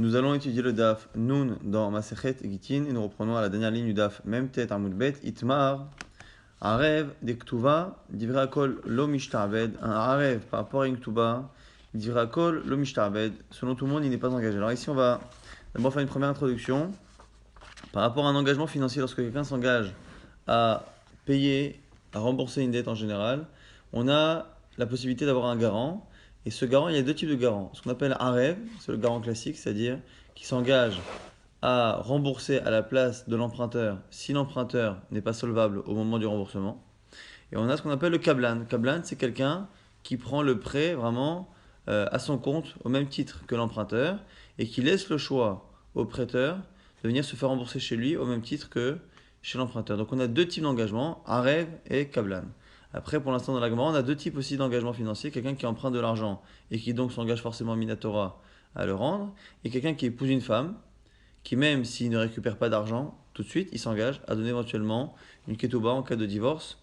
Nous allons étudier le daf Nun dans Masechet Gitin et nous reprenons à la dernière ligne du daf Mem Tet Amud Bet Itmar Arev de Ktuva Divrei Hakol Lo Mishtabed. Un Arev par rapport à une Ktuva Divrei Hakol Lo Mishtabed. Selon tout le monde, il n'est pas engagé. Alors ici, on va d'abord faire une première introduction par rapport à un engagement financier. Lorsque quelqu'un s'engage à payer, à rembourser une dette en général, on a la possibilité d'avoir un garant. Et ce garant, il y a deux types de garants. Ce qu'on appelle Arev, c'est le garant classique, c'est-à-dire qui s'engage à rembourser à la place de l'emprunteur si l'emprunteur n'est pas solvable au moment du remboursement. Et on a ce qu'on appelle le Kablan. Kablan, c'est quelqu'un qui prend le prêt vraiment à son compte au même titre que l'emprunteur et qui laisse le choix au prêteur de venir se faire rembourser chez lui au même titre que chez l'emprunteur. Donc on a deux types d'engagement, Arev et Kablan. Après, pour l'instant, dans la Gemara, on a deux types aussi d'engagement financier. Quelqu'un qui emprunte de l'argent et qui donc s'engage forcément Minatora à le rendre. Et quelqu'un qui épouse une femme, qui même s'il ne récupère pas d'argent, tout de suite, il s'engage à donner éventuellement une ketouba en cas de divorce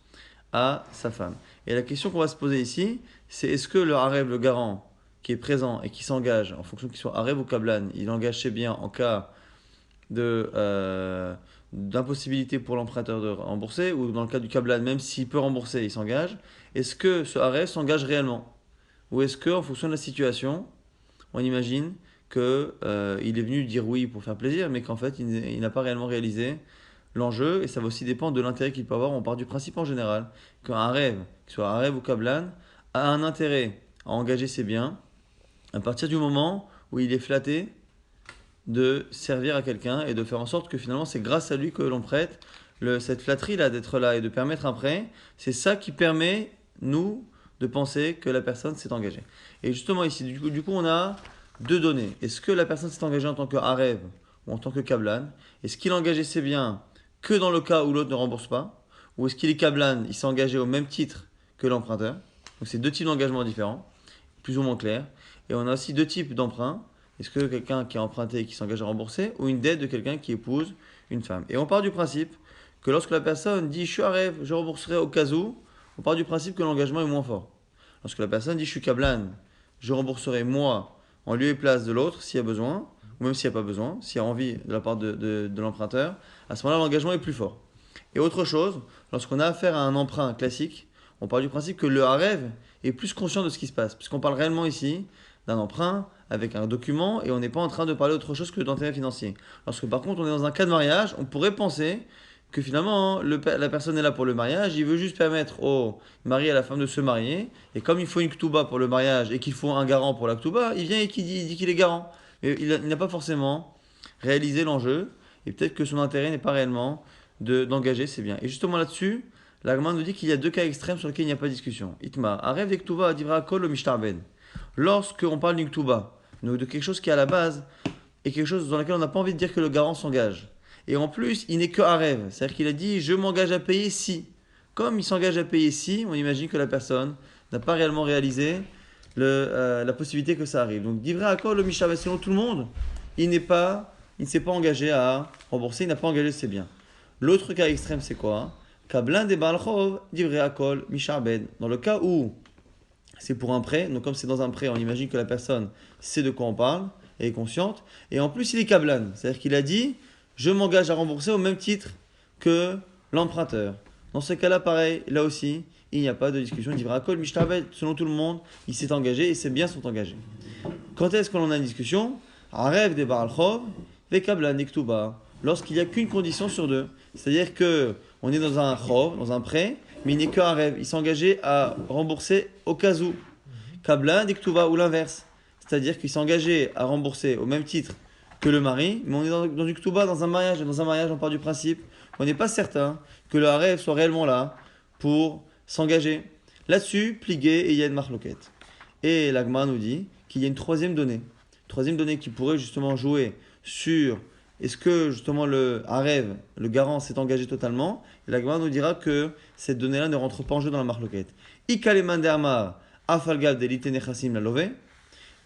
à sa femme. Et la question qu'on va se poser ici, c'est est-ce que le Harev, le garant, qui est présent et qui s'engage, en fonction qu'il soit Harev ou Kablan, il engage ses biens en cas d'impossibilité pour l'emprunteur de rembourser, ou dans le cas du Kablan, même s'il peut rembourser, il s'engage. Est-ce que ce arrêt s'engage réellement? Ou est-ce que, en fonction de la situation, on imagine qu'il est venu dire oui pour faire plaisir, mais qu'en fait, il n'a pas réellement réalisé l'enjeu, et ça va aussi dépendre de l'intérêt qu'il peut avoir. On part du principe en général qu'un rêve, qu'il soit un rêve ou Kablan, a un intérêt à engager ses biens à partir du moment où il est flatté de servir à quelqu'un et de faire en sorte que finalement c'est grâce à lui que l'on prête. Cette flatterie là d'être là et de permettre un prêt, c'est ça qui permet nous de penser que la personne s'est engagée. Et justement ici, du coup on a deux données. Est-ce que la personne s'est engagée en tant que Harev ou en tant que Kablan? Est-ce qu'il a engagé ses biens que dans le cas où l'autre ne rembourse pas? Ou est-ce qu'il est Kablan, il s'est engagé au même titre que l'emprunteur? Donc c'est deux types d'engagements différents, plus ou moins clairs. Et on a aussi deux types d'emprunts. Est-ce que quelqu'un qui a emprunté et qui s'engage à rembourser ou une dette de quelqu'un qui épouse une femme? Et on part du principe que lorsque la personne dit je suis Harev, je rembourserai au cas où, on part du principe que l'engagement est moins fort. Lorsque la personne dit je suis Kablan, je rembourserai moi en lieu et place de l'autre s'il y a besoin, ou même s'il n'y a pas besoin, s'il y a envie de la part de l'emprunteur, à ce moment-là l'engagement est plus fort. Et autre chose, lorsqu'on a affaire à un emprunt classique, on part du principe que le Harev est plus conscient de ce qui se passe, puisqu'on parle réellement ici d'un emprunt avec un document et on n'est pas en train de parler d'autre chose que d'intérêt financier. Lorsque par contre on est dans un cas de mariage, on pourrait penser que finalement la personne est là pour le mariage, il veut juste permettre au mari et à la femme de se marier, et comme il faut une ktouba pour le mariage et qu'il faut un garant pour la ktouba, il vient et il dit qu'il est garant. Mais il n'a pas forcément réalisé l'enjeu, et peut-être que son intérêt n'est pas réellement d'engager ses biens. Et justement là-dessus, la Gemara nous dit qu'il y a deux cas extrêmes sur lesquels il n'y a pas de discussion. Itma, Arev de ktouba adivra kol o mishtarben. Lorsqu'on parle d'une ktouba, donc de quelque chose qui est à la base et quelque chose dans lequel on n'a pas envie de dire que le garant s'engage. Et en plus, il n'est que Harev, c'est-à-dire qu'il a dit je m'engage à payer si. Comme il s'engage à payer si, on imagine que la personne n'a pas réellement réalisé la possibilité que ça arrive. Donc divrei hakol le mishavet, selon tout le monde, il ne s'est pas engagé à rembourser, il n'a pas engagé ses biens. L'autre cas extrême, c'est quoi? Kablan de balchov divrei hakol mishabed. Dans le cas où c'est pour un prêt, donc comme c'est dans un prêt, on imagine que la personne sait de quoi on parle, et est consciente, et en plus il est Kablan, c'est-à-dire qu'il a dit je m'engage à rembourser au même titre que l'emprunteur. Dans ce cas-là, pareil, là aussi, il n'y a pas de discussion. Il dit Rakol Mishtabel, selon tout le monde, il s'est engagé et ses biens sont engagés. Quand est-ce qu'on a une discussion? Arev de Baralchov, Vekablan Nektuba, lorsqu'il n'y a qu'une condition sur deux. C'est-à-dire que on est dans un chov, dans un prêt, mais il n'est que Arev. Il s'est engagé à rembourser au cas où. Kablan Nektuba ou l'inverse. C'est-à-dire qu'il s'est engagé à rembourser au même titre que le mari, mais on est dans du ktouba, dans un mariage. Et dans un mariage, on part du principe qu'on n'est pas certain que le harev soit réellement là pour s'engager. Là-dessus, pligué et il y a une marloquette. Et l'agma nous dit qu'il y a une troisième donnée qui pourrait justement jouer sur est-ce que justement le harev, le garant, s'est engagé totalement. Et l'agma nous dira que cette donnée-là ne rentre pas en jeu dans la marloquette. Ikaleman de amar afalgal delite nechassim la lové.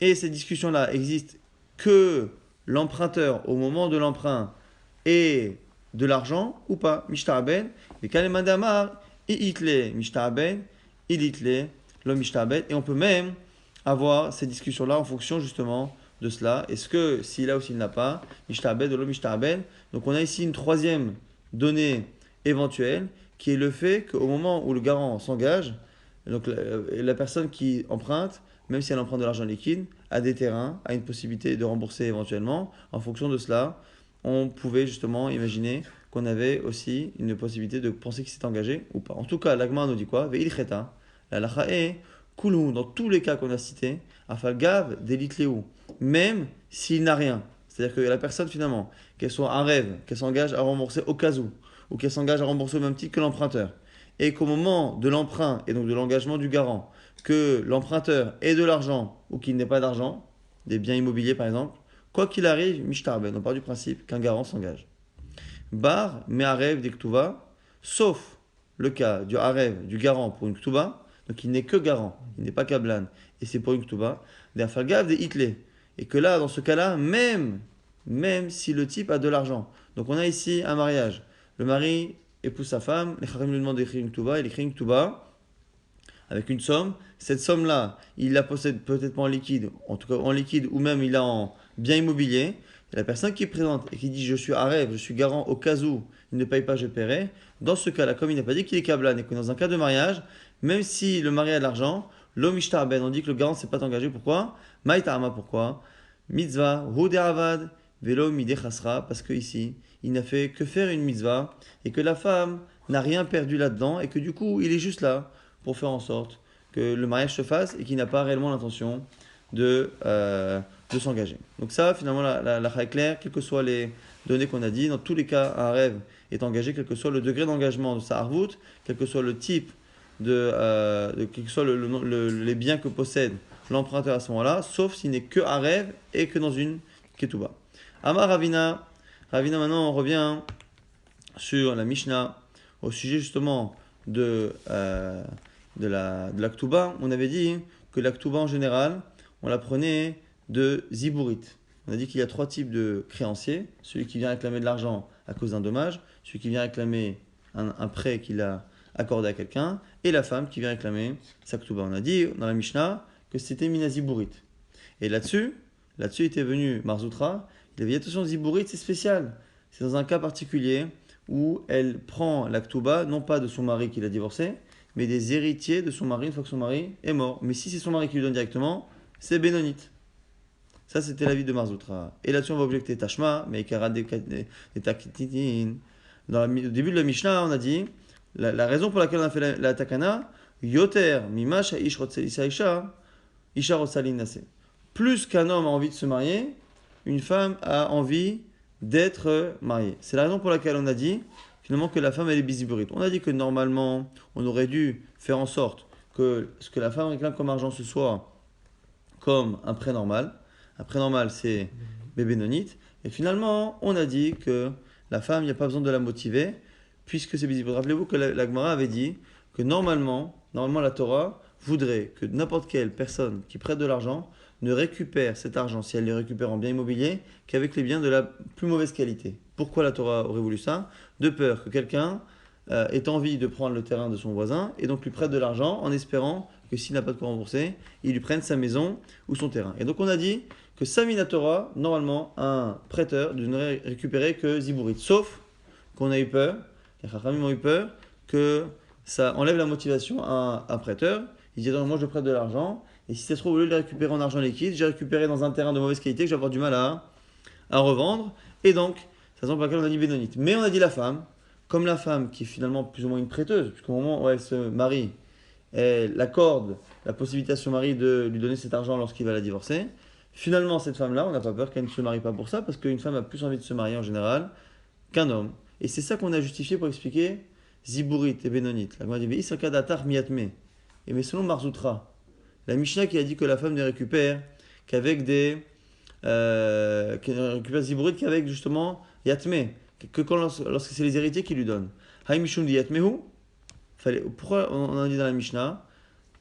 Et cette discussion-là existe que l'emprunteur au moment de l'emprunt ait de l'argent ou pas. Mishtaben, mais Kaleman Damar, itle Mishtaben, itle lo Mishtaben. Et on peut même avoir ces discussions-là en fonction justement de cela. Est-ce que s'il a ou s'il n'a pas, Mishtabed ou lo Mishtabed. Donc on a ici une troisième donnée éventuelle qui est le fait qu'au moment où le garant s'engage, donc la personne qui emprunte, même si elle emprunte de l'argent liquide, a des terrains, a une possibilité de rembourser éventuellement. En fonction de cela, on pouvait justement imaginer qu'on avait aussi une possibilité de penser qu'il s'est engagé ou pas. En tout cas, l'agma nous dit quoi? Ve'il cheta. La lacha est kulhu, dans tous les cas qu'on a cités, afalgav delitleu, même s'il n'a rien. C'est-à-dire que la personne finalement, qu'elle soit un rêve, qu'elle s'engage à rembourser au cas où, ou qu'elle s'engage à rembourser au même titre que l'emprunteur, et qu'au moment de l'emprunt et donc de l'engagement du garant, que l'emprunteur ait de l'argent ou qu'il n'ait pas d'argent, des biens immobiliers par exemple, quoi qu'il arrive, mishtarben, on part du principe qu'un garant s'engage. Bar, mais Arev des Ktuva, sauf le cas du Arev, du garant pour une Ktuba, donc il n'est que garant, il n'est pas Kablan, et c'est pour une Ktuba, des Afalgav, des Hitlé. Et que là, dans ce cas-là, même si le type a de l'argent. Donc on a ici un mariage. Le mari épouse sa femme, les Kharim lui demandent d'écrire une Ktuba, il écrit une Ktuba avec une somme. Cette somme-là, il la possède peut-être pas en liquide, en tout cas en liquide, ou même il l'a en bien immobilier. Et la personne qui présente et qui dit je suis Arev, je suis garant au cas où il ne paye pas, je paierai. Dans ce cas-là, comme il n'a pas dit qu'il est Kablan et que dans un cas de mariage, même si le mari a de l'argent, l'omishtar ben, on dit que le garant ne s'est pas engagé. Pourquoi? Maïtama, pourquoi? Mitzvah, Hude Avad, Velo Mide Chasra, parce que ici, il n'a fait que faire une mitzvah et que la femme n'a rien perdu là-dedans et que du coup, il est juste là pour faire en sorte que le mariage se fasse et qu'il n'a pas réellement l'intention de s'engager. Donc ça, finalement, la est claire, quelles que soient les données qu'on a dit, dans tous les cas, un rêve est engagé, quel que soit le degré d'engagement de sa harvout, quel que soit le type quel que soit les biens que possède l'emprunteur à ce moment-là, sauf s'il n'est que un rêve et que dans une ketouba. Amar Ravina, maintenant on revient sur la Mishnah, au sujet justement de la Ktuba. On avait dit que la Ktuba en général, on la prenait de Zibourit. On a dit qu'il y a trois types de créanciers. Celui qui vient réclamer de l'argent à cause d'un dommage, celui qui vient réclamer un prêt qu'il a accordé à quelqu'un, et la femme qui vient réclamer sa Ktuba. On a dit dans la Mishnah que c'était Mina Zibourit. Et là-dessus était venu Marzoutra. Il avait dit attention, Zibourit c'est spécial. C'est dans un cas particulier où elle prend la Ktuba, non pas de son mari qui l'a divorcé, mais des héritiers de son mari une fois que son mari est mort. Mais si c'est son mari qui lui donne directement, c'est Bénonite. Ça, c'était l'avis de Marzoutra. Et là-dessus, on va objecter Tashma, mais Karad et Takititin. Au début de la Mishnah, on a dit la raison pour laquelle on a fait la Takana, Yoter, Mimash, Isha Rotsalin Nase. Plus qu'un homme a envie de se marier, une femme a envie d'être mariée. C'est la raison pour laquelle on a dit finalement que la femme elle est biziburite. On a dit que normalement, on aurait dû faire en sorte que ce que la femme réclame comme argent ce soit comme un prêt normal. Un prêt normal, c'est bébé nonite. Et finalement, on a dit que la femme, il n'y a pas besoin de la motiver, puisque c'est biziburite. Rappelez-vous que la Gemara avait dit que normalement, la Torah voudrait que n'importe quelle personne qui prête de l'argent ne récupère cet argent, si elle le récupère en bien immobilier, qu'avec les biens de la plus mauvaise qualité. Pourquoi la Torah aurait voulu ça? De peur que quelqu'un ait envie de prendre le terrain de son voisin et donc lui prête de l'argent en espérant que s'il n'a pas de quoi rembourser, il lui prenne sa maison ou son terrain. Et donc on a dit que Samina Torah, normalement, un prêteur ne devrait récupérer que Zibourit. Sauf qu'on a eu peur, les Chachamim ont eu peur, que ça enlève la motivation à un prêteur. Il dit attends, moi je prête de l'argent, et si ça se trouve, au lieu de le récupérer en argent liquide, j'ai récupéré dans un terrain de mauvaise qualité que je vais avoir du mal à revendre. Et donc, c'est la raison pour laquelle on a dit bénonite. Mais on a dit la femme, comme la femme qui est finalement plus ou moins une prêteuse, puisqu'au moment où elle se marie, elle accorde la possibilité à son mari de lui donner cet argent lorsqu'il va la divorcer. Finalement, cette femme-là, on n'a pas peur qu'elle ne se marie pas pour ça, parce qu'une femme a plus envie de se marier en général qu'un homme. Et c'est ça qu'on a justifié pour expliquer Zibourit et Bénonite. La Gemara dit Isakadatar miatme. Et mais selon Marzoutra, la Mishnah qui a dit que la femme ne récupère qu'avec qu'elle récupère Zibourit qu'avec justement Yatme, lorsque c'est les héritiers qui lui donnent. Haïmishum di Yatmehu. Pourquoi on a dit dans la Mishnah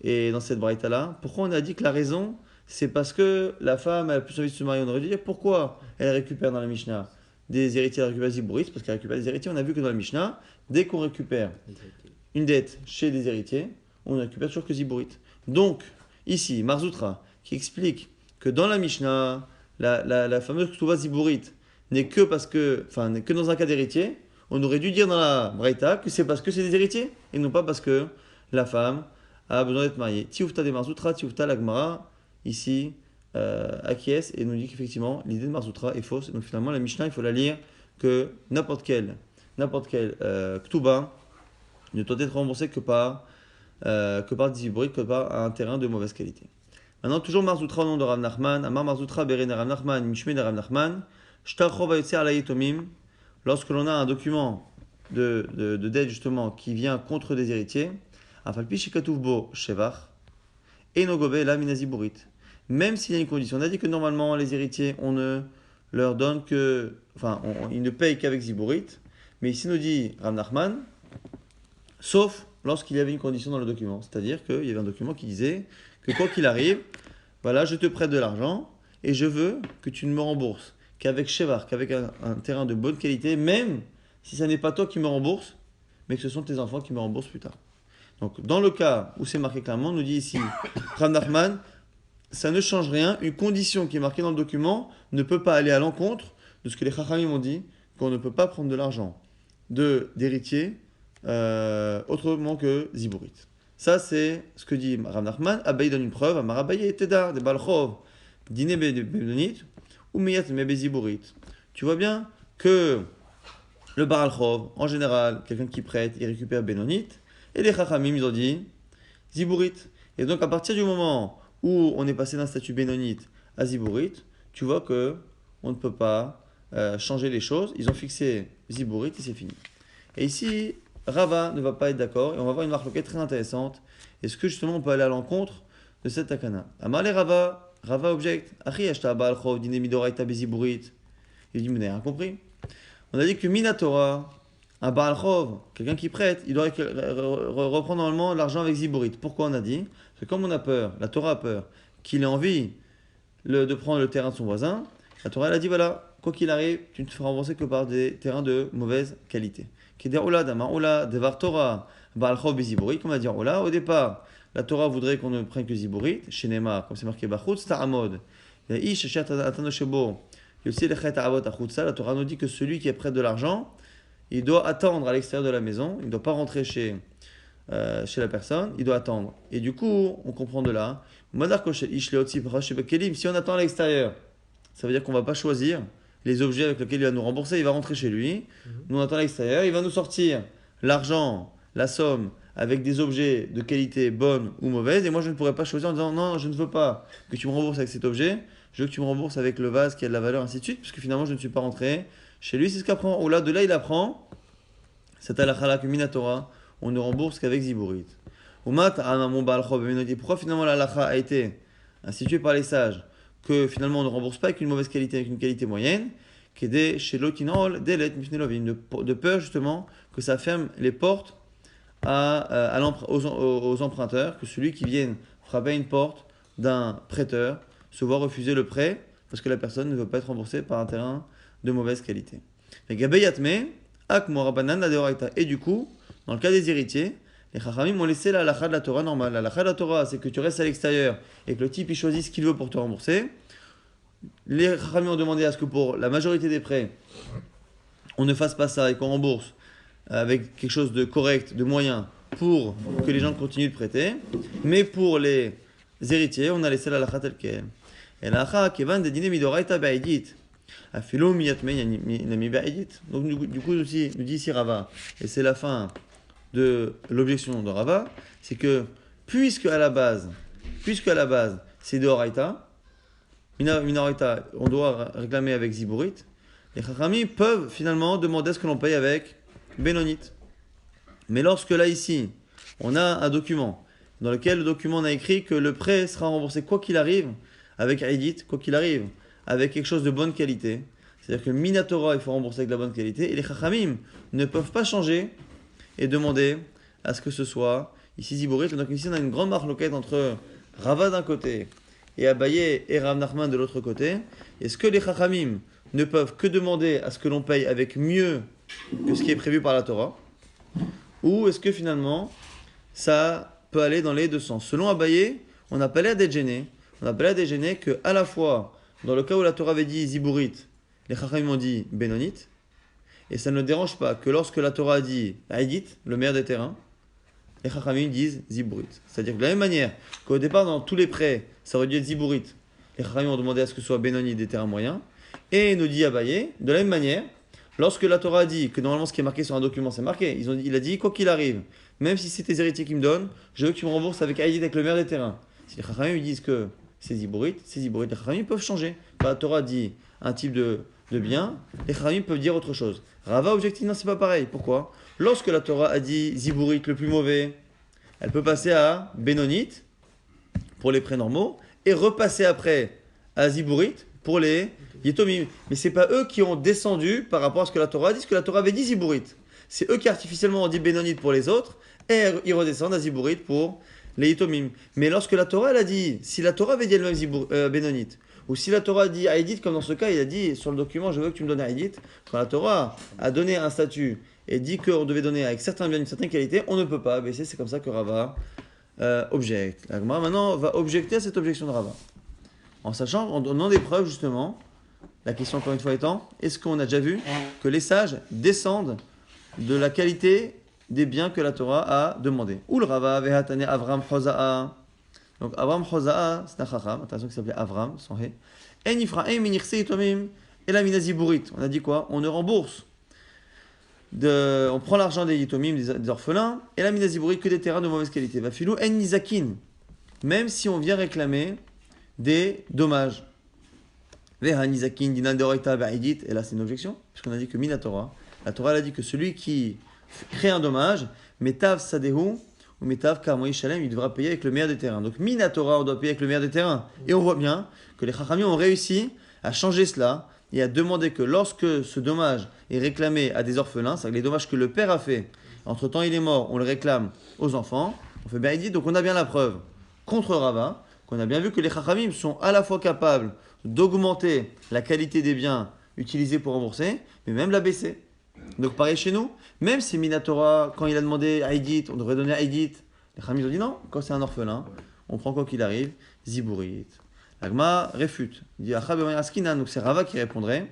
et dans cette braïta là, pourquoi on a dit que la raison c'est parce que la femme elle a plus envie de se marier? On aurait dû dire pourquoi elle récupère dans la Mishnah des héritiers, elle récupère Zibourit, parce qu'elle récupère des héritiers. On a vu que dans la Mishnah, dès qu'on récupère une dette chez des héritiers, on ne récupère toujours que Zibourit. Donc, ici, Marzoutra, qui explique que dans la Mishnah, la fameuse Ktuva Ziburit n'est que parce que, enfin, n'est que dans un cas d'héritier, on aurait dû dire dans la Braïta que c'est parce que c'est des héritiers et non pas parce que la femme a besoin d'être mariée. Tioufta de Marzoutra, Tioufta l'Agmara, ici, acquiesce et nous dit qu'effectivement l'idée de Marzoutra est fausse. Donc finalement, la Mishnah, il faut la lire que n'importe quel Ktuba ne doit être remboursé que par Ziburit, que par un terrain de mauvaise qualité. Maintenant, toujours Marzoutra au nom de Rav Nachman, Amar Marzoutra Beren Rav Nachman, Mishme de Rav Nachman, Shtachov Ayotse Ala Yetomim, lorsque l'on a un document de dette justement qui vient contre des héritiers, Afalpi Shikatuvbo Shevach, et Nogobe la Minaziburit. Même s'il y a une condition, on a dit que normalement les héritiers, on ne leur donne que, enfin, ils ne payent qu'avec Ziburit, mais ici nous dit Rav Nachman, sauf lorsqu'il y avait une condition dans le document, c'est-à-dire qu'il y avait un document qui disait que quoi qu'il arrive, voilà, je te prête de l'argent et je veux que tu ne me rembourses qu'avec Shevar, qu'avec un terrain de bonne qualité, même si ce n'est pas toi qui me rembourse, mais que ce sont tes enfants qui me remboursent plus tard. Donc, dans le cas où c'est marqué clairement, on nous dit ici, Rav Nachman, ça ne change rien. Une condition qui est marquée dans le document ne peut pas aller à l'encontre de ce que les Chachamim ont dit, qu'on ne peut pas prendre de l'argent d'héritiers autrement que Ziburit. Ça, c'est ce que dit Rav Nachman. Abaye donne une preuve. Amar Abaye et Tedar, des Balchov, Dine Benonit, ou Meyat Mebe Ziburit. Tu vois bien que le Baralchov, en général, quelqu'un qui prête, il récupère Benonit, et les Chachamim, ils ont dit Ziburit. Et donc, à partir du moment où on est passé d'un statut Benonit à Ziburit, tu vois que on ne peut pas changer les choses. Ils ont fixé Ziburit et c'est fini. Et ici, Rava ne va pas être d'accord et on va voir une marque très intéressante. Est-ce que justement on peut aller à l'encontre de cette takana? Amar le Rava objecte. Achi ashta ba'al chov dine midoraita beziburit. Il dit, mais vous n'avez rien compris. On a dit que Minatora, un ba'al chov, quelqu'un qui prête, il doit reprendre normalement l'argent avec ziburit. Pourquoi on a dit? Parce que comme on a peur, la Torah a peur, qu'il ait envie de prendre le terrain de son voisin, la Torah elle a dit voilà, quoi qu'il arrive, tu ne te feras rembourser que par des terrains de mauvaise qualité. Comme on a dit au départ, la Torah voudrait qu'on ne prenne que Ziburit, chez Nema, comme c'est marqué Bachutz, Ta'amod. La Torah nous dit que celui qui est près de l'argent, il doit attendre à l'extérieur de la maison, il ne doit pas rentrer chez la personne, il doit attendre. Et du coup, on comprend de là, si on attend à l'extérieur, ça veut dire qu'on ne va pas choisir les objets avec lesquels il va nous rembourser, il va rentrer chez lui, nous on attend à l'extérieur, il va nous sortir l'argent, la somme, avec des objets de qualité bonne ou mauvaise, et moi je ne pourrais pas choisir en disant non, je ne veux pas que tu me rembourses avec cet objet, je veux que tu me rembourses avec le vase qui a de la valeur, ainsi de suite, puisque finalement je ne suis pas rentré chez lui, c'est ce qu'apprend. Là, de là il apprend, cette halakha que Minatora, on ne rembourse qu'avec Ziburit. Pourquoi finalement la halakha a été instituée par les sages que finalement on ne rembourse pas avec une mauvaise qualité, avec une qualité moyenne, qui est chez l'otinol, de peur justement que ça ferme les portes aux emprunteurs, que celui qui vienne frapper à une porte d'un prêteur se voit refuser le prêt parce que la personne ne veut pas être remboursée par un terrain de mauvaise qualité. Et du coup, dans le cas des héritiers, les Chachamim ont laissé la halakha de la Torah normale. La halakha de la Torah, c'est que tu restes à l'extérieur et que le type il choisit ce qu'il veut pour te rembourser. Les Chachamim ont demandé à ce que pour la majorité des prêts, on ne fasse pas ça et qu'on rembourse avec quelque chose de correct, de moyen, pour que les gens continuent de prêter. Mais pour les héritiers, on a laissé la halakha telle qu'elle. Et la halakha, kevan de dîner midoraita ba'idit. Afilo miyatme nami ba'idit. Donc du coup, nous dit ici Rava, et c'est la fin de l'objection de Rava, c'est que puisque à la base c'est de Horaïta, Minahoraïta, on doit réclamer avec Ziburit, les Chachamim peuvent finalement demander à ce que l'on paye avec Benonit. Mais lorsque là ici, on a un document dans lequel le document on a écrit que le prêt sera remboursé quoi qu'il arrive avec Aïdit, quoi qu'il arrive avec quelque chose de bonne qualité, c'est-à-dire que Minatora il faut rembourser avec la bonne qualité, et les Chachamim ne peuvent pas changer et demander à ce que ce soit ici Ziburit. Donc ici on a une grande marloquette entre Rava d'un côté et Abaye et Rav Nachman de l'autre côté. Est-ce que les Chachamim ne peuvent que demander à ce que l'on paye avec mieux que ce qui est prévu par la Torah, ou est-ce que finalement ça peut aller dans les deux sens? Selon Abaye, on n'a pas l'air d'être gêné. On n'a pas l'air d'être gêné que à la fois Dans le cas où la Torah avait dit Ziburit, les Chachamim ont dit Benonit. Et ça ne dérange pas que lorsque la Torah a dit Haïdit, le meilleur des terrains, les Chachamim disent Ziburit. C'est-à-dire que de la même manière qu'au départ, dans tous les prêts, ça aurait dû être Ziburit, les Chachamim ont demandé à ce que ce soit Benonit des terrains moyens. Et nous dit Abaye, de la même manière, lorsque la Torah a dit que normalement ce qui est marqué sur un document, c'est marqué, il a dit quoi qu'il arrive, même si c'est tes héritiers qui me donnent, je veux que tu me rembourses avec Haïdit, avec le meilleur des terrains. Si les Chachamim disent que c'est Ziburit, les Chachamim peuvent changer. Quand la Torah dit un type de bien, les Chachamim peuvent dire autre chose. Rava objectif, non, c'est pas pareil. Pourquoi? Lorsque la Torah a dit Ziburit, le plus mauvais, elle peut passer à Benonit pour les prêts normaux et repasser après à Ziburit pour les Yetomim. Mais c'est pas eux qui ont descendu par rapport à ce que la Torah a dit, ce que la Torah avait dit Ziburit. C'est eux qui artificiellement ont dit Benonit pour les autres et ils redescendent à Ziburit pour les Yetomim. Mais lorsque la Torah elle a dit, si la Torah avait dit elle-même Benonit, ou si la Torah a dit Haïdit, comme dans ce cas, il a dit sur le document, je veux que tu me donnes Haïdit, quand la Torah a donné un statut et dit qu'on devait donner avec certains biens d'une certaine qualité, on ne peut pas abaisser, c'est comme ça que Rava objecte. La Gemara maintenant va objecter à cette objection de Rava. En sachant, en donnant des preuves justement, la question encore une fois étant, est-ce qu'on a déjà vu que les sages descendent de la qualité des biens que la Torah a demandé? Ou le Rava vehatane Avram Choza'a. Donc Avram Choza'a, c'est un chacham, attention qui s'appelait Avram, son hé. En Ifraim minirse itomim et la minaziburit. On a dit quoi? On ne rembourse. On prend l'argent des yitomim, des orphelins, et la minaziburit que des terrains de mauvaise qualité. Va filou en nizakin. Même si on vient réclamer des dommages. Veha nizakin dinan deoraita ba'idit. Et là c'est une objection, puisqu'on a dit que minatora. La Torah elle a dit que celui qui crée un dommage, metav sadehu, ou metav karmoï shalem, il devra payer avec le meilleur des terrains. Donc minatora, on doit payer avec le meilleur des terrains. Et on voit bien que les chachamim ont réussi à changer cela et à demander que lorsque ce dommage est réclamé à des orphelins, c'est-à-dire les dommages que le père a fait, entre-temps il est mort, on le réclame aux enfants, on fait bien dit, donc on a bien la preuve contre Rava, qu'on a bien vu que les chachamim sont à la fois capables d'augmenter la qualité des biens utilisés pour rembourser, mais même la baisser. Donc pareil chez nous, même si Minatora, quand il a demandé Haïdit, on devrait donner Haïdit, les chachamim ont dit non, quand c'est un orphelin, on prend quoi qu'il arrive, Ziburit. L'agma réfute. Il dit Askinan, donc c'est Rava qui répondrait.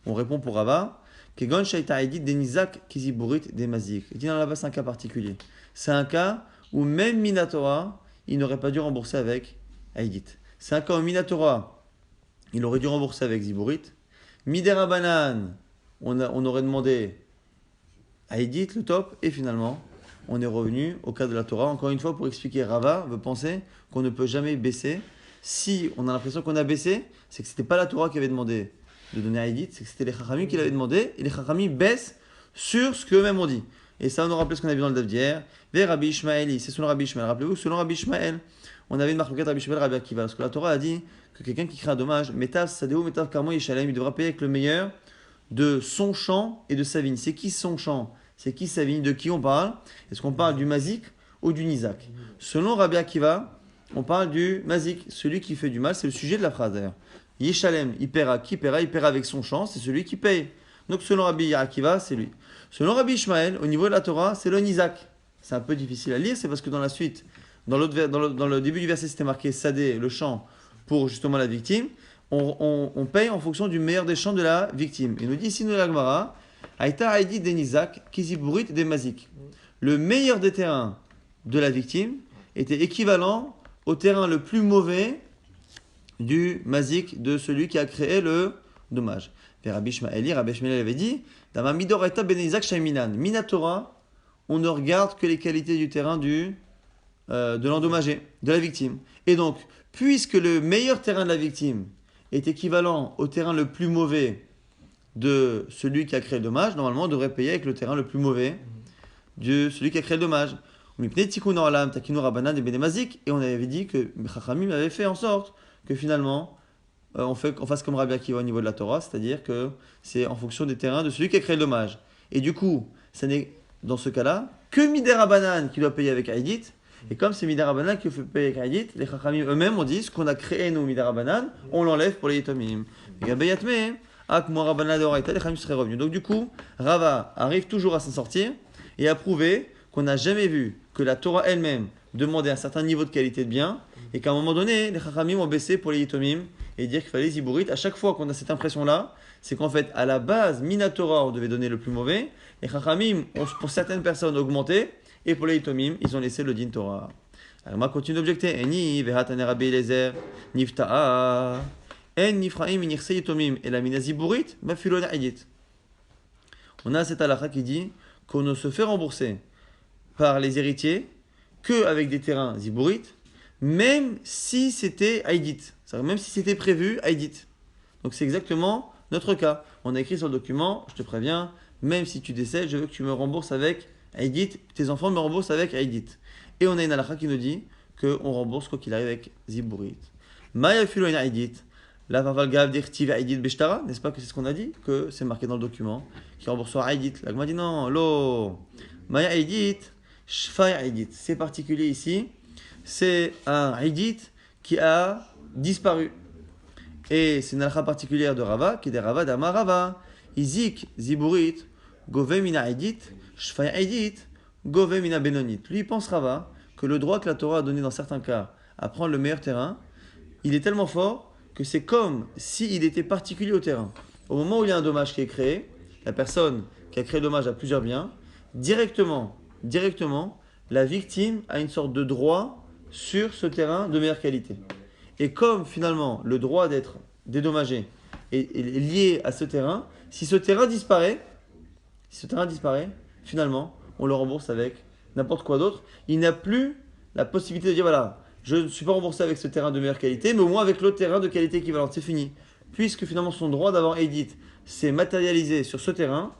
On répond pour Rava. Kegon shaita Haïdit denizak kiziburit demazik. Il dit non, là-bas c'est un cas particulier. C'est un cas où même Minatora, il n'aurait pas dû rembourser avec Haïdit. C'est un cas où Minatora, il aurait dû rembourser avec Ziburit. Midera Banan, on aurait demandé Haïdit, le top, et finalement, on est revenu au cas de la Torah. Encore une fois, pour expliquer, Rava veut penser qu'on ne peut jamais baisser. Si on a l'impression qu'on a baissé, c'est que ce n'était pas la Torah qui avait demandé de donner Haïdit, c'est que c'était les Chachamim qui l'avaient demandé, et les Chachamim baissent sur ce qu'eux-mêmes ont dit. Et ça, on nous rappelle ce qu'on a vu dans le Daf d'hier. Vers Rabbi Ishmaeli, c'est selon Rabbi Ishmael. Rappelez-vous, selon Rabbi Ishmael, on avait une marque de Rabbi Ishmael, Rabbi Akiva. Parce que la Torah a dit que quelqu'un qui crée un dommage, Metav Sadeo, Metav Karmo Yishalem, il devra payer avec le meilleur de son champ et de sa vigne. C'est qui son champ? C'est qui sa vigne? De qui on parle? Est-ce qu'on parle du Mazik ou du Nizak? Selon Rabbi Akiva, on parle du Mazik, celui qui fait du mal, c'est le sujet de la phrase d'ailleurs. Yishalem, il paiera, qui paiera? Il paiera avec son champ, c'est celui qui paye. Donc selon Rabbi Akiva, c'est lui. Selon Rabbi Ishmael, au niveau de la Torah, c'est le Nizak. C'est un peu difficile à lire, c'est parce que dans la suite, dans le début du verset, c'était marqué Sadé, le champ, pour justement la victime. On paye en fonction du meilleur des champs de la victime. Il nous dit ici, nous la Gemara, Aïta Haïdi des Nizak, Kiziburit des Mazik. Le meilleur des terrains de la victime était équivalent au terrain le plus mauvais du Mazik, de celui qui a créé le dommage. Et Rabbi Ishmael avait dit, Dama Midoraita ben Nizak Shaiminan, Minatora, on ne regarde que les qualités du terrain de l'endommagé, de la victime. Et donc, puisque le meilleur terrain de la victime est équivalent au terrain le plus mauvais de celui qui a créé le dommage, normalement on devrait payer avec le terrain le plus mauvais de celui qui a créé le dommage. Et on avait dit que Chachamim avait fait en sorte que finalement on fasse comme Rabbi Akiva au niveau de la Torah, c'est-à-dire que c'est en fonction des terrains de celui qui a créé le dommage. Et du coup, ça n'est dans ce cas-là que Midera Banan qui doit payer avec Haïdit. Et comme c'est Midera Banan qui fait payer avec Haïdit, les Chachamim eux-mêmes ont dit ce qu'on a créé nous Midera Banan, on l'enlève pour les Yitomim. Les Chachamim seraient revenus. Donc du coup, Rava arrive toujours à s'en sortir et à prouver qu'on n'a jamais vu que la Torah elle-même demandait un certain niveau de qualité de bien et qu'à un moment donné, les Chachamim ont baissé pour les Yitomim et dire qu'il fallait Zibourite. À chaque fois qu'on a cette impression-là, c'est qu'en fait, à la base, Minatora, on devait donner le plus mauvais, et Chachamim ont pour certaines personnes augmenté, et pour les Itomim, ils ont laissé le Din Torah. Alors, moi, continue d'objecter. Eni, Vehatane Rabbi Eliezer, Nifta'a, En Nifraim, Nirse Itomim, et la Mina Zibourite, Mafilona Aïdit. On a cette halakha qui dit qu'on ne se fait rembourser par les héritiers qu'avec des terrains zibourites, même si c'était Haïdit. C'est-à-dire même si c'était prévu Haïdit. Donc c'est exactement notre cas. On a écrit sur le document, je te préviens, même si tu décèdes, je veux que tu me rembourses avec Haïdit, tes enfants me remboursent avec Haïdit. Et on a une halakha qui nous dit qu'on rembourse quoi qu'il arrive avec zibourite. Maya filo une Haïdit. La Vavalgav d'Irtiv Haïdit Beshtara, n'est-ce pas que c'est ce qu'on a dit? Que c'est marqué dans le document, qui remboursera Haïdit. La Gma dit non, lo. Maya Haïdit, Shfai Haïdit. C'est particulier ici, c'est un Haïdit qui a disparu. Et c'est une halakha particulière de Rava, qui est des Rava d'Amar Rava. Izik, Ziburit, Gove Mina Haïdit, Shfai Haïdit, Gove Mina Benonit. Lui, il pense Rava que le droit que la Torah a donné dans certains cas à prendre le meilleur terrain, il est tellement fort que c'est comme s'il était particulier au terrain. Au moment où il y a un dommage qui est créé, la personne qui a créé le dommage a plusieurs biens, directement, la victime a une sorte de droit sur ce terrain de meilleure qualité. Et comme finalement le droit d'être dédommagé est lié à ce terrain, si ce terrain disparaît, finalement, on le rembourse avec n'importe quoi d'autre. Il n'a plus la possibilité de dire voilà, je ne suis pas remboursé avec ce terrain de meilleure qualité, mais au moins avec l'autre terrain de qualité équivalente. C'est fini. Puisque finalement son droit d'avoir Haïdit s'est matérialisé sur ce terrain,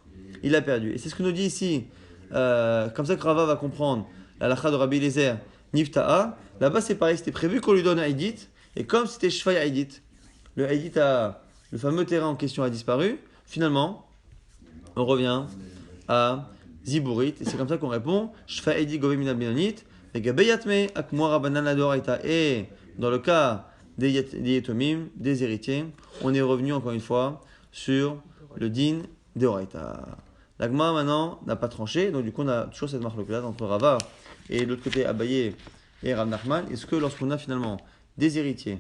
il a perdu. Et c'est ce que nous dit ici, comme ça que Rava va comprendre la halakha de Rabbi Eliezer, Nifta'a. Là-bas c'est pareil, c'était prévu qu'on lui donne Haïdit, et comme c'était Shfai Haïdit, le le fameux terrain en question a disparu, finalement, on revient à Ziburit, et c'est comme ça qu'on répond, Shfai Haïdit Gove Mina Benonit. Et dans le cas des Yetomim, des héritiers, on est revenu encore une fois sur le din de Oraita. L'Agma maintenant n'a pas tranché, donc du coup on a toujours cette marque là entre Rava et de l'autre côté Abaye et Rav Nachman. Est-ce que lorsqu'on a finalement des héritiers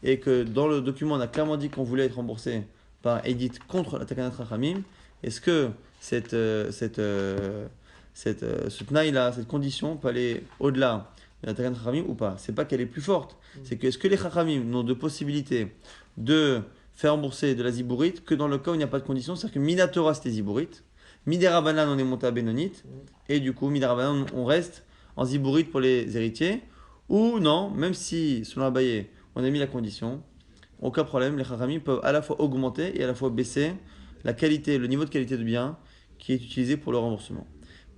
et que dans le document on a clairement dit qu'on voulait être remboursé par Edith contre la Takanat Rachamim, est-ce que ce tnaï-là, cette condition peut aller au-delà de la Takanat Chachamim ou pas? C'est pas qu'elle est plus forte, c'est que est-ce que les Chachamim n'ont de possibilité de faire rembourser de la zibourite que dans le cas où il n'y a pas de condition, c'est-à-dire que Minatora c'était zibourite, Miderabanan on est monté à Benonite, et du coup Miderabanan on reste en zibourite pour les héritiers, ou non, même si selon Abaye on a mis la condition, aucun problème, les Chachamim peuvent à la fois augmenter et à la fois baisser la qualité, le niveau de qualité de bien qui est utilisé pour le remboursement.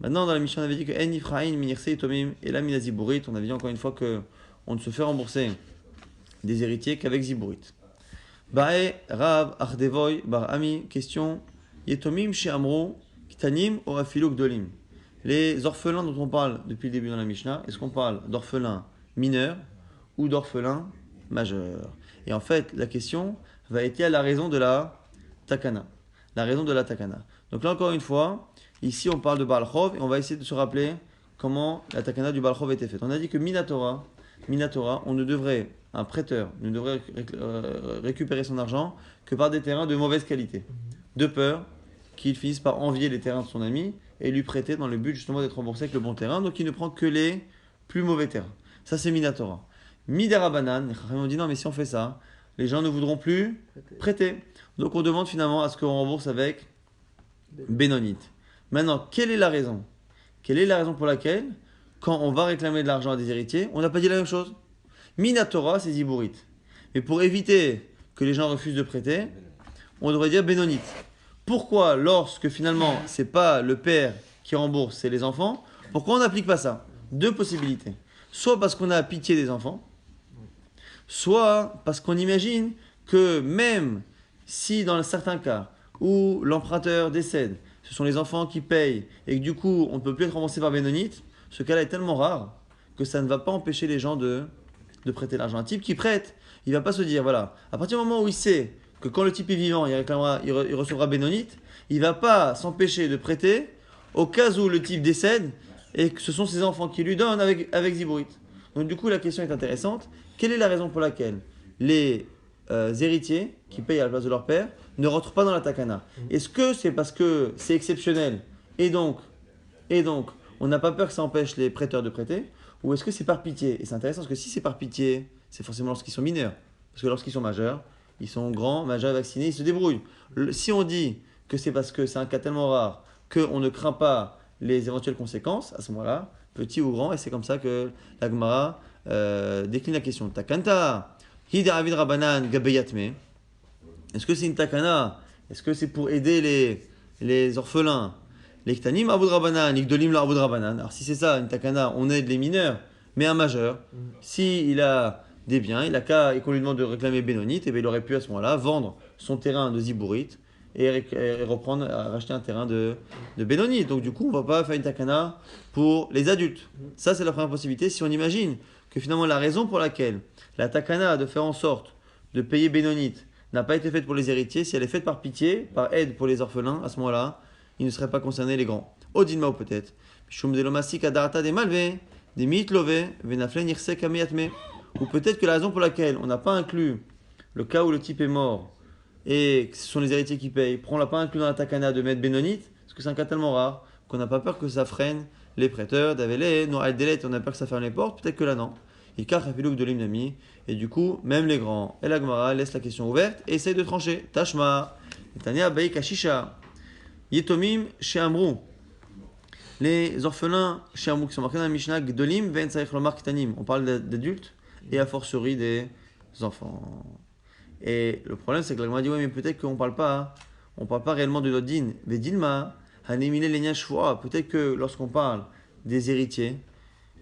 Maintenant, dans la Mishnah, on avait dit que En Ifraïn, Minirse et Tomim et la Mina Ziburit, on avait dit encore une fois qu'on ne se fait rembourser des héritiers qu'avec Ziburit. Bae, Rab, Ardevoy, Bar Ami, question Yetomim, Chez Amro, Kitanim, ou Afilou, Gdolim. Les orphelins dont on parle depuis le début dans la Mishnah, est-ce qu'on parle d'orphelins mineurs ou d'orphelins majeurs? Et en fait, la question va être à la raison de la Takana. La raison de la Takana. Donc là, encore une fois, ici, on parle de Baal Chov et on va essayer de se rappeler comment la takana du Baal Chov était faite. On a dit que Minatora, un prêteur ne devrait récupérer son argent que par des terrains de mauvaise qualité. De peur qu'il finisse par envier les terrains de son ami et lui prêter dans le but justement d'être remboursé avec le bon terrain. Donc il ne prend que les plus mauvais terrains. Ça, c'est Minatora. Midarabanan, les Chachamim ont dit non, mais si on fait ça, les gens ne voudront plus prêter. Donc on demande finalement à ce qu'on rembourse avec Benonit. Maintenant, quelle est la raison? Quelle est la raison pour laquelle, quand on va réclamer de l'argent à des héritiers, on n'a pas dit la même chose? Minatora, c'est Ziburit. Mais pour éviter que les gens refusent de prêter, on devrait dire Benonit. Pourquoi, lorsque finalement, c'est pas le père qui rembourse, c'est les enfants, pourquoi on n'applique pas ça? Deux possibilités. Soit parce qu'on a pitié des enfants, soit parce qu'on imagine que même si dans certains cas où l'emprunteur décède, ce sont les enfants qui payent et que du coup on ne peut plus être remboursé par Benonit, ce cas-là est tellement rare que ça ne va pas empêcher les gens de prêter l'argent. Un type qui prête, il ne va pas se dire, voilà, à partir du moment où il sait que quand le type est vivant, il recevra Benonit, il ne va pas s'empêcher de prêter au cas où le type décède et que ce sont ses enfants qui lui donnent avec Ziburit. Donc du coup la question est intéressante. Quelle est la raison pour laquelle les héritiers qui payent à la place de leur père ne rentrent pas dans la takana. Est-ce que c'est parce que c'est exceptionnel et donc on n'a pas peur que ça empêche les prêteurs de prêter, ou est-ce que c'est par pitié? Et c'est intéressant parce que si c'est par pitié, c'est forcément lorsqu'ils sont mineurs. Parce que lorsqu'ils sont majeurs, ils sont grands, majeurs, vaccinés, ils se débrouillent. Si on dit que c'est parce que c'est un cas tellement rare qu'on ne craint pas les éventuelles conséquences, à ce moment-là, petit ou grand, et c'est comme ça que la Gemara décline la question. Takanta, Hidaravid Rabanan Gabeyatme. Est-ce que c'est une takana? Est-ce que c'est pour aider les orphelins? Les Ktanim Arboud Rabanan, l'Igdolim l'Arboud Rabanan. Alors si c'est ça, une takana, on aide les mineurs, mais un majeur, si il a des biens, il a qu'à, et qu'on lui demande de réclamer Bénonite, et bien il aurait pu à ce moment-là vendre son terrain de Zibourite et reprendre, racheter un terrain de Bénonite. Donc du coup, on ne va pas faire une takana pour les adultes. Ça, c'est la première possibilité. Si on imagine que finalement la raison pour laquelle la takana de faire en sorte de payer Bénonite n'a pas été faite pour les héritiers, si elle est faite par pitié, par aide pour les orphelins, à ce moment-là, ils ne seraient pas concernés les grands. Odinma ou peut-être. Ou peut-être que la raison pour laquelle on n'a pas inclus le cas où le type est mort et que ce sont les héritiers qui payent, on ne l'a pas inclus dans la takana de mettre Bénonite, parce que c'est un cas tellement rare qu'on n'a pas peur que ça freine les prêteurs, d'Avelé, non, Aldelet, on a peur que ça ferme les portes, peut-être que là non. Et du coup, même les grands et la Gemara laissent la question ouverte et essayent de trancher. Tashma, Tania Baïk Ashisha, Yetomim chez Amrou. Les orphelins chez Amrou qui sont marqués dans la Mishnah, Gdolim, Ven Saïch Lomar Kitanim. On parle d'adultes et a fortiori des enfants. Et le problème, c'est que la Gemara dit, ouais, mais peut-être qu'on ne parle pas réellement de notre din. Mais Dilma, Hanemile Lenya Shvoa. Peut-être que lorsqu'on parle des héritiers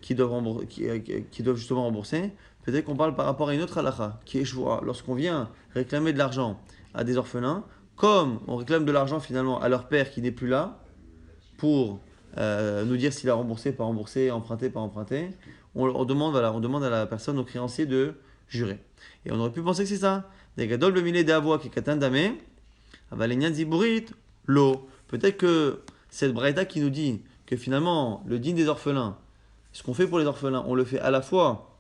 qui doivent justement rembourser, peut-être qu'on parle par rapport à une autre halakha, qui est Shvoa. Lorsqu'on vient réclamer de l'argent à des orphelins, comme on réclame de l'argent finalement à leur père qui n'est plus là, pour nous dire s'il a remboursé, pas remboursé, emprunté, pas emprunté, on demande à la personne, au créancier, de jurer. Et on aurait pu penser que c'est ça. Peut-être que cette braïta qui nous dit que finalement, le dîn des orphelins, ce qu'on fait pour les orphelins, on le fait à la fois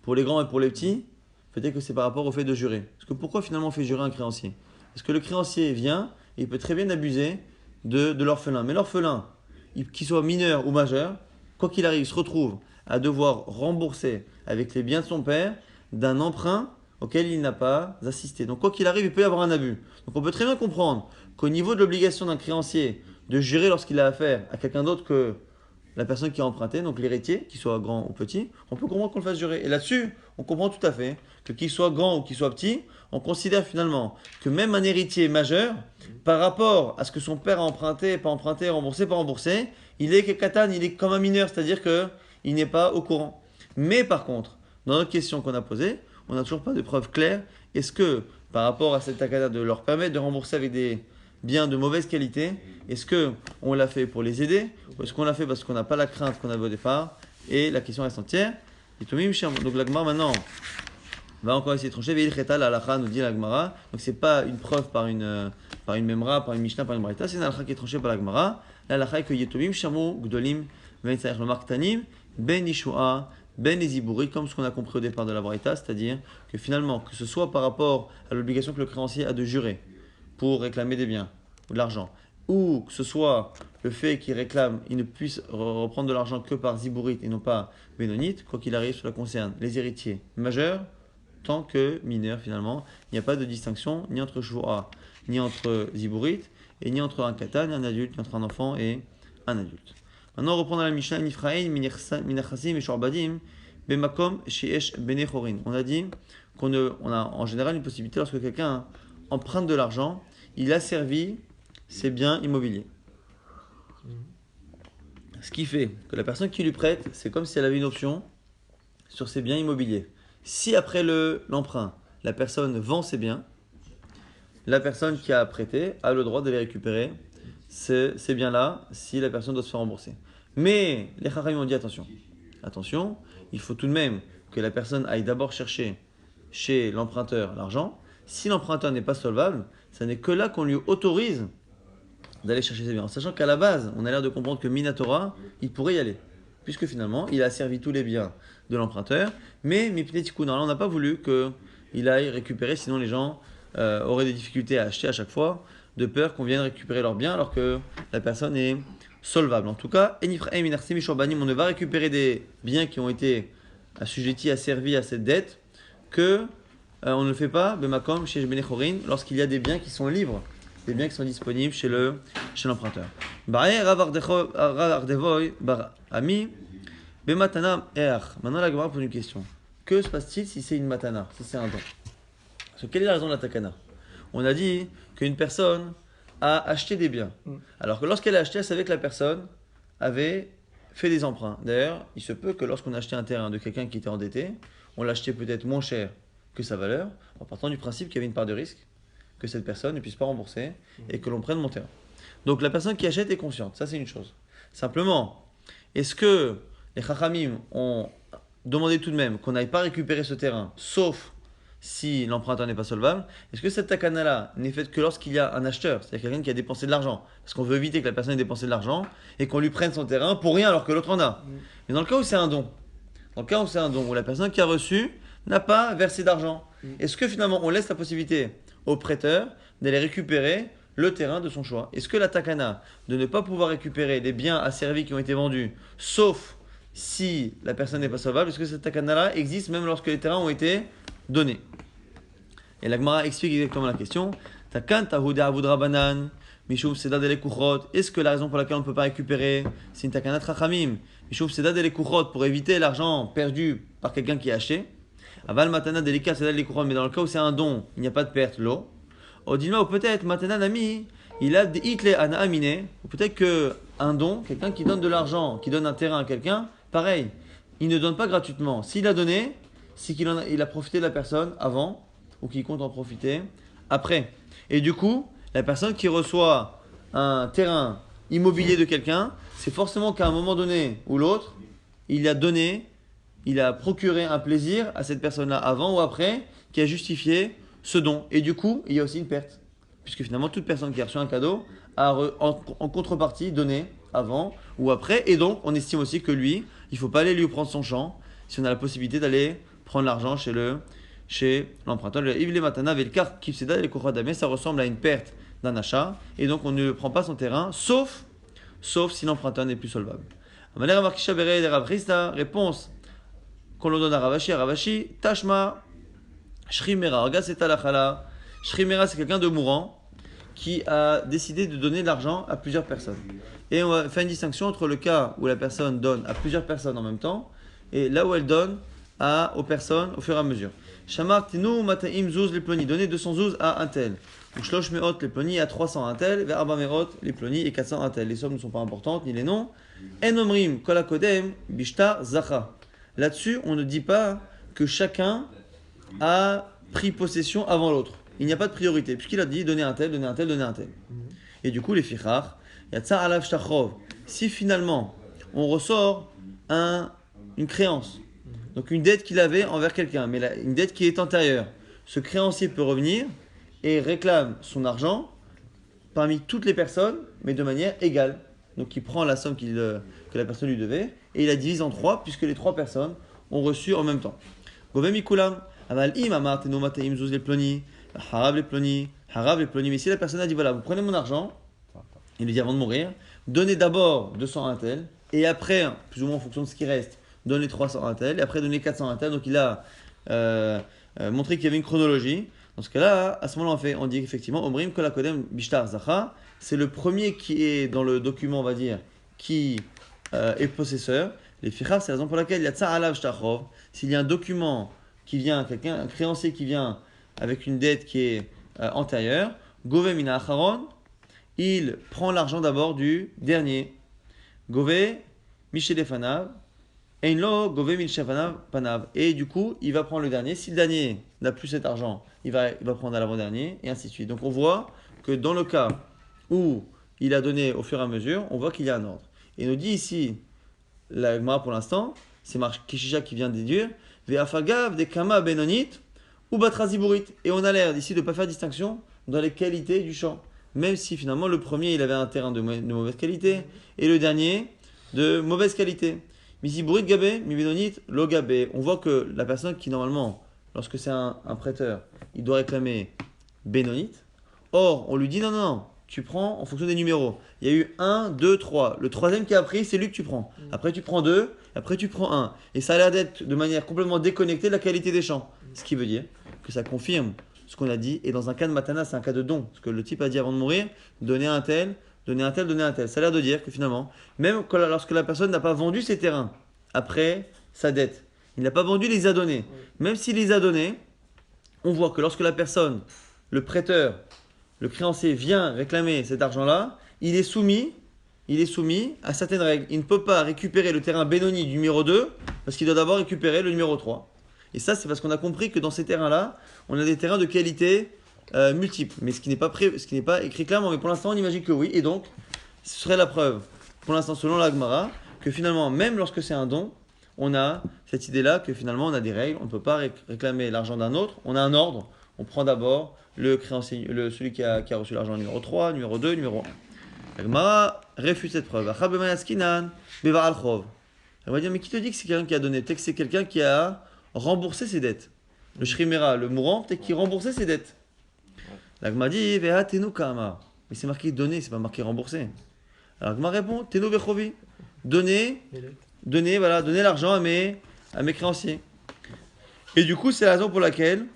pour les grands et pour les petits, peut-être que c'est par rapport au fait de jurer. Parce que pourquoi finalement on fait jurer un créancier? Parce que le créancier vient et il peut très bien abuser de l'orphelin. Mais l'orphelin, qu'il soit mineur ou majeur, quoi qu'il arrive, il se retrouve à devoir rembourser avec les biens de son père d'un emprunt auquel il n'a pas assisté. Donc quoi qu'il arrive, il peut y avoir un abus. Donc on peut très bien comprendre qu'au niveau de l'obligation d'un créancier de jurer lorsqu'il a affaire à quelqu'un d'autre que la personne qui a emprunté, donc l'héritier, qu'il soit grand ou petit, on peut comprendre qu'on le fasse jurer. Et là-dessus, on comprend tout à fait que qu'il soit grand ou qu'il soit petit, on considère finalement que même un héritier majeur, par rapport à ce que son père a emprunté, pas emprunté, remboursé, pas remboursé, il est katan, il est comme un mineur, c'est-à-dire qu'il n'est pas au courant. Mais par contre, dans notre question qu'on a posée, on n'a toujours pas de preuve claire. Est-ce que, par rapport à cette takana de leur permettre de rembourser avec des biens de mauvaise qualité, est-ce qu'on l'a fait pour les aider ou est-ce qu'on l'a fait parce qu'on n'a pas la crainte qu'on avait au départ? Et la question reste entière. Donc la Gemara maintenant va encore essayer de trancher. La halakha nous dit la Gemara. Donc c'est pas une preuve par une memra, par une mishnah, par une braïta. C'est une halakha qui est tranchée par la Gemara. La halakha est que Yetomim shamu gdolim ben tzarich lomar ktanim ben ishua ben eziburi, comme ce qu'on a compris au départ de la braïta, c'est-à-dire que finalement, que ce soit par rapport à l'obligation que le créancier a de jurer pour réclamer des biens ou de l'argent, ou que ce soit le fait qu'il réclame, il ne puisse reprendre de l'argent que par zibourite et non pas bénonite, quoi qu'il arrive, cela concerne les héritiers majeurs tant que mineurs finalement. Il n'y a pas de distinction ni entre shvoa, ni entre zibourite, et ni entre un katan et un adulte, ni entre un enfant et un adulte. Maintenant, on reprend dans la Mishnah, Nifraïn, Minachasim et Shorbadim, Bemakom, Sheesh, Benechorin. On a dit qu'on a en général une possibilité lorsque quelqu'un emprunte de l'argent, il a servi ses biens immobiliers. Ce qui fait que la personne qui lui prête, c'est comme si elle avait une option sur ses biens immobiliers. Si après l'emprunt, la personne vend ses biens, la personne qui a prêté a le droit de les récupérer, ces biens-là, si la personne doit se faire rembourser. Mais les Chachamim ont dit attention, il faut tout de même que la personne aille d'abord chercher chez l'emprunteur l'argent. Si l'emprunteur n'est pas solvable, ça n'est que là qu'on lui autorise d'aller chercher ses biens. En sachant qu'à la base, on a l'air de comprendre que Minatora, il pourrait y aller. Puisque finalement, il a servi tous les biens de l'emprunteur. Mais Mipnei Tikkun, on n'a pas voulu que il aille récupérer, sinon les gens auraient des difficultés à acheter à chaque fois, de peur qu'on vienne récupérer leurs biens alors que la personne est solvable. En tout cas, on ne va récupérer des biens qui ont été assujettis, asservis à cette dette, que on ne le fait pas, bemakom chez Benechorin, lorsqu'il y a des biens qui sont libres, des biens qui sont disponibles chez l'emprunteur. Maintenant, la Gemara pose une question. Que se passe-t-il si c'est une matana, si c'est un don? Parce que quelle est la raison de la takana? On a dit qu'une personne a acheté des biens. Alors que lorsqu'elle a acheté, elle savait que la personne avait fait des emprunts. D'ailleurs, il se peut que lorsqu'on a acheté un terrain de quelqu'un qui était endetté, on l'a acheté peut-être moins cher que sa valeur, en partant du principe qu'il y avait une part de risque, que cette personne ne puisse pas rembourser et que l'on prenne mon terrain. Donc la personne qui achète est consciente, ça c'est une chose. Simplement, est-ce que les Chachamim ont demandé tout de même qu'on n'aille pas récupérer ce terrain, sauf si l'emprunteur n'est pas solvable? Est-ce que cette takana-là n'est faite que lorsqu'il y a un acheteur, c'est-à-dire quelqu'un qui a dépensé de l'argent? Parce qu'on veut éviter que la personne ait dépensé de l'argent et qu'on lui prenne son terrain pour rien alors que l'autre en a. Mais dans le cas où c'est un don, où la personne qui a reçu n'a pas versé d'argent, est-ce que finalement on laisse la possibilité au prêteur d'aller récupérer le terrain de son choix? Est-ce que la takana de ne pas pouvoir récupérer les biens asservis qui ont été vendus, sauf si la personne n'est pas solvable, est-ce que cette takana-là existe même lorsque les terrains ont été donnés? Et la Gemara explique exactement la question. Takan tahuda avudra banan, mishum sedad ele kuchot. Est-ce que la raison pour laquelle on ne peut pas récupérer, c'est une takanat rachamim, mishum sedad ele kuchot, pour éviter l'argent perdu par quelqu'un qui a acheté? Aval matana delika sedad ele kuchot, mais dans le cas où c'est un don, il n'y a pas de perte, l'eau. Odilma, ou peut-être matana nami, il a des hitle ana amine, ou peut-être que un don, quelqu'un qui donne de l'argent, qui donne un terrain à quelqu'un, pareil, il ne donne pas gratuitement. S'il a donné, c'est qu'il a profité de la personne avant, ou qu'il compte en profiter après. Et du coup, la personne qui reçoit un terrain immobilier de quelqu'un, c'est forcément qu'à un moment donné ou l'autre, il a donné, il a procuré un plaisir à cette personne-là avant ou après, qui a justifié ce don. Et du coup, il y a aussi une perte. Puisque finalement, toute personne qui a reçu un cadeau a en contrepartie donné avant ou après. Et donc, on estime aussi que lui, il ne faut pas aller lui prendre son champ si on a la possibilité d'aller prendre l'argent chez l'emprunteur. Ça ressemble à une perte d'un achat. Et donc, on ne prend pas son terrain, sauf si l'emprunteur n'est plus solvable. Réponse qu'on le donne à Ravashi, Tashma, Shrimera. Regarde, c'est Talachala. Shrimera, c'est quelqu'un de mourant qui a décidé de donner de l'argent à plusieurs personnes. Et on va faire une distinction entre le cas où la personne donne à plusieurs personnes en même temps et là où elle donne aux personnes au fur et à mesure. Shamar tinu mataim zouz les ploni. Donner 200 zouz à un tel. Ou shlosh meot les ploni à 300 un tel. Vers arba meot les ploni et 400 un tel. Les sommes ne sont pas importantes ni les noms. En omrim kol hakodem bishtar zacha. Là-dessus, on ne dit pas que chacun a pris possession avant l'autre. Il n'y a pas de priorité puisqu'il a dit donner un tel, donner un tel, donner un tel. Et du coup, les fichar, yatsa alav shtachov. Si finalement on ressort une créance. Donc une dette qu'il avait envers quelqu'un, mais une dette qui est antérieure. Ce créancier peut revenir et réclame son argent parmi toutes les personnes, mais de manière égale. Donc il prend la somme que la personne lui devait et il la divise en 3 puisque les 3 personnes ont reçu en même temps. Govem ikulam, aval im amar teno mateim zuz les ploni, harav les ploni, mais si la personne a dit voilà, vous prenez mon argent, il lui dit avant de mourir, donnez d'abord 200 à un tel et après, plus ou moins en fonction de ce qui reste, donner 300 à un tel, et après donner 400 à un tel. Donc il a montré qu'il y avait une chronologie. Dans ce cas-là, à ce moment-là, on dit effectivement, Omrim Kol HaKodem Bishtar Zacha, c'est le premier qui est dans le document, on va dire, qui est possesseur. Les Fichar, c'est la raison pour laquelle il y a Tsa Alav Shtachov. S'il y a un document qui vient, un créancier qui vient avec une dette qui est antérieure, Gove Mina Acharon, il prend l'argent d'abord du dernier. Gove Michelefanav. Et du coup, il va prendre le dernier. Si le dernier n'a plus cet argent, il va prendre à l'avant-dernier, et ainsi de suite. Donc on voit que dans le cas où il a donné au fur et à mesure, on voit qu'il y a un ordre. Et il nous dit ici, la Gemara pour l'instant, c'est Marc Kishisha qui vient de déduire, Ve'afagav de kama benonit ou batraziburit. Et on a l'air d'ici de ne pas faire distinction dans les qualités du champ. Même si finalement le premier il avait un terrain de mauvaise qualité et le dernier de mauvaise qualité. Misiburit gabé, mi benonit lo gabé. On voit que la personne qui normalement lorsque c'est un prêteur, il doit réclamer bénonite. Or, on lui dit non, non, non, tu prends en fonction des numéros. Il y a eu 1, 2, 3. Le troisième qui a pris, c'est lui que tu prends. Après, tu prends 2, après, tu prends 1. Et ça a l'air d'être de manière complètement déconnectée de la qualité des champs. Ce qui veut dire que ça confirme ce qu'on a dit. Et dans un cas de matana, c'est un cas de don. Parce que le type a dit avant de mourir, donner un tel, donner un tel, donner un tel. Ça a l'air de dire que finalement, même lorsque la personne n'a pas vendu ses terrains, après sa dette, il n'a pas vendu, il les a donnés. Même s'il les a donnés, on voit que lorsque la personne, le prêteur, le créancier vient réclamer cet argent-là, il est soumis à certaines règles. Il ne peut pas récupérer le terrain Benoni du numéro 2 parce qu'il doit d'abord récupérer le numéro 3. Et ça, c'est parce qu'on a compris que dans ces terrains-là, on a des terrains de qualité multiples. Mais ce qui n'est pas écrit clairement. Mais pour l'instant, on imagine que oui. Et donc, ce serait la preuve, pour l'instant, selon la Gemara, que finalement, même lorsque c'est un don, on a cette idée-là que finalement, on a des règles. On ne peut pas réclamer l'argent d'un autre. On a un ordre. On prend d'abord le créancier, celui qui a reçu l'argent numéro 3, numéro 2, numéro 1. La Gemara refuse cette preuve. Elle va dire, mais qui te dit que c'est quelqu'un qui a donné? Peut-être que c'est quelqu'un qui a remboursé ses dettes. Le Shrimera, le mourant, peut-être qu'il remboursait ses dettes. La Gemara dit, mais c'est marqué donner, c'est pas marqué rembourser. Alors la Gemara répond, Tenu Bechovi. Donner l'argent à mes créanciers. Et du coup, c'est la raison pour laquelle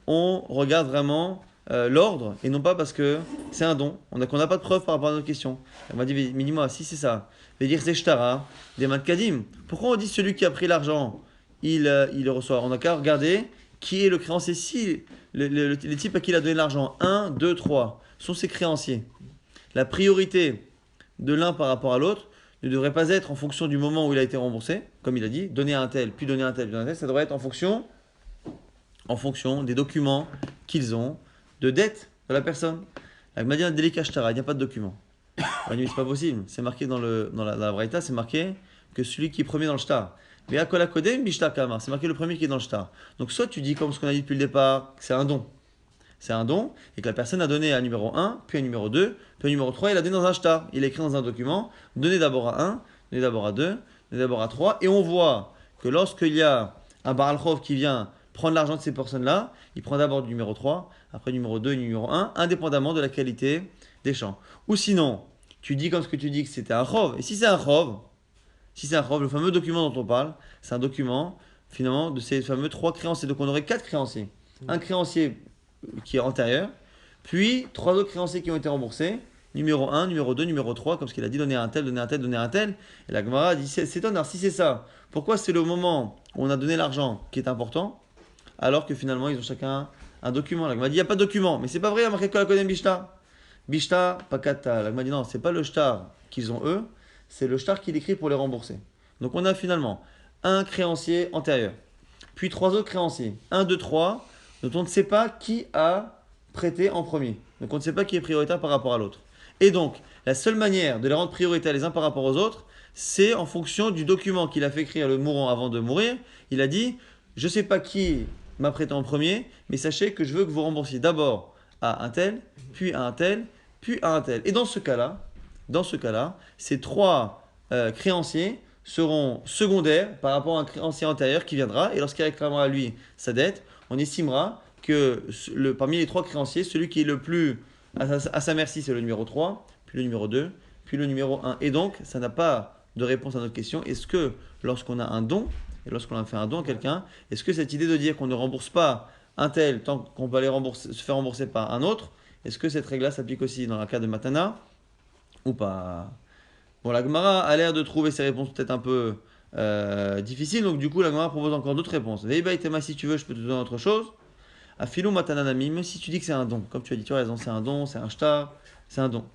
on regarde vraiment l'ordre et non pas parce que c'est un don. Qu'on n'a pas de preuve par rapport à notre question. On m'a dit, mais dis-moi, si c'est ça, veut dire c'est shtara, des matkadim. Pourquoi on dit celui qui a pris l'argent, il le reçoit? On n'a qu'à regarder qui est le créancier. Si les types à qui il a donné l'argent, 1, 2, 3, sont ses créanciers. La priorité de l'un par rapport à l'autre ne devrait pas être en fonction du moment où il a été remboursé, comme il a dit, donner à un tel, puis donner à un tel, puis donner à un tel. Ça devrait être en fonction des documents qu'ils ont de dette de la personne. La Gmadian Delika Shtara, il n'y a pas de document. On dit, c'est pas possible. C'est marqué dans la Braïta, c'est marqué que celui qui est premier dans le shtar. Mais à Kolakodem, Bishtar Kamar, c'est marqué le premier qui est dans le shtar. Donc soit tu dis, comme ce qu'on a dit depuis le départ, que c'est un don. C'est un don, et que la personne a donné à numéro 1, puis à numéro 2, puis à numéro 3, il a donné dans un shtar. Il a écrit dans un document, donné d'abord à 1, donné d'abord à 2, donné d'abord à 3, et on voit que lorsqu'il y a un Baal Chov qui vient prendre l'argent de ces personnes-là, il prend d'abord du numéro 3, après numéro 2 et numéro 1, indépendamment de la qualité des champs. Ou sinon, tu dis comme ce que tu dis que c'était un Chov, et si c'est un Chov, le fameux document dont on parle, c'est un document, finalement, de ces fameux 3 créanciers. Donc on aurait 4 créanciers. Un créancier qui est antérieur, puis 3 autres créanciers qui ont été remboursés, numéro 1, numéro 2, numéro 3, comme ce qu'il a dit, donner à un tel, donner à un tel, donner à un tel. Et la Gemara dit, c'est étonnant, si c'est ça, pourquoi c'est le moment où on a donné l'argent qui est important, alors que finalement ils ont chacun un document? La Gemara dit, il n'y a pas de document, mais c'est pas vrai, il y a marqué Kolakodem Bishtar. Bishtar, Pakata. La Gemara dit, non, c'est pas le shtar qu'ils ont eux, c'est le shtar qu'il écrit pour les rembourser. Donc on a finalement un créancier antérieur, puis 3 autres créanciers, 1, 2, 3, dont on ne sait pas qui a prêté en premier. Donc on ne sait pas qui est prioritaire par rapport à l'autre. Et donc, la seule manière de les rendre prioritaires les uns par rapport aux autres, c'est en fonction du document qu'il a fait écrire le mourant avant de mourir. Il a dit, je ne sais pas qui m'a prêté en premier, mais sachez que je veux que vous remboursiez d'abord à un tel, puis à un tel, puis à un tel. Et dans ce cas-là, ces 3 créanciers seront secondaires par rapport à un créancier antérieur qui viendra, et lorsqu'il réclamera à lui sa dette, on estimera que parmi les 3 créanciers, celui qui est le plus à sa merci, c'est le numéro 3, puis le numéro 2, puis le numéro 1. Et donc, ça n'a pas de réponse à notre question. Est-ce que lorsqu'on a un don, et lorsqu'on a fait un don à quelqu'un, est-ce que cette idée de dire qu'on ne rembourse pas un tel tant qu'on peut aller se faire rembourser par un autre, est-ce que cette règle-là s'applique aussi dans le cas de Matana ou pas? Bon, la Gemara a l'air de trouver ces réponses peut-être un peu difficiles, donc du coup, la Gemara propose encore d'autres réponses. Veibaïtema, si tu veux, je peux te donner autre chose. Afilou matananami, même si tu dis que c'est un don, comme tu as dit, tu as raison, c'est un don, c'est un shtar, c'est un don.